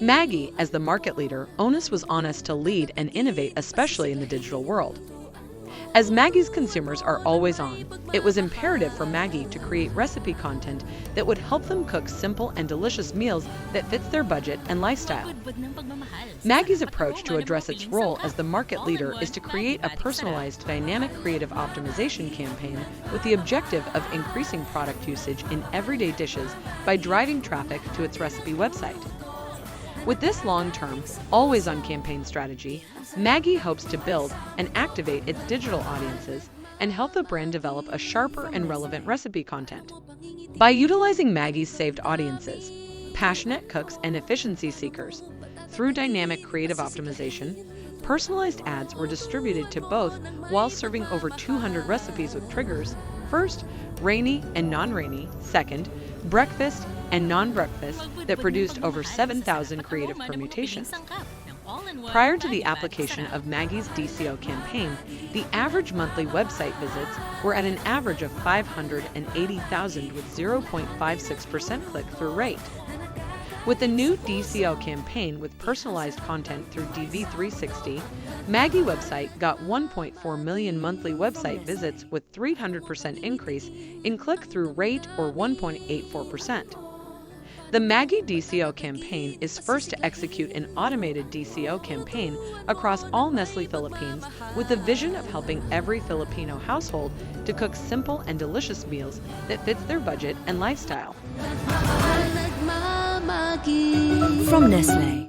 Maggi, as the market leader, onus was on us to lead and innovate, especially in the digital world. As Maggi's consumers are always on, it was imperative for Maggi to create recipe content that would help them cook simple and delicious meals that fits their budget and lifestyle. Maggi's approach to address its role as the market leader is to create a personalized, dynamic creative optimization campaign with the objective of increasing product usage in everyday dishes by driving traffic to its recipe website. With this long-term, always-on campaign strategy, Maggi hopes to build and activate its digital audiences and help the brand develop a sharper and relevant recipe content. By utilizing Maggi's saved audiences, passionate cooks and efficiency seekers, through dynamic creative optimization, personalized ads were distributed to both while serving over 200 recipes with triggers. First, rainy and non-rainy. Second, breakfast and non-breakfast that produced over 7,000 creative permutations. Prior to the application of Maggi's DCO campaign, the average monthly website visits were at an average of 580,000 with 0.56% click-through rate. With the new DCO campaign with personalized content through DV360, Maggi website got 1.4 million monthly website visits with 300% increase in click-through rate or 1.84%. The Maggi DCO campaign is first to execute an automated DCO campaign across all Nestle Philippines with the vision of helping every Filipino household to cook simple and delicious meals that fits their budget and lifestyle. From Nestle.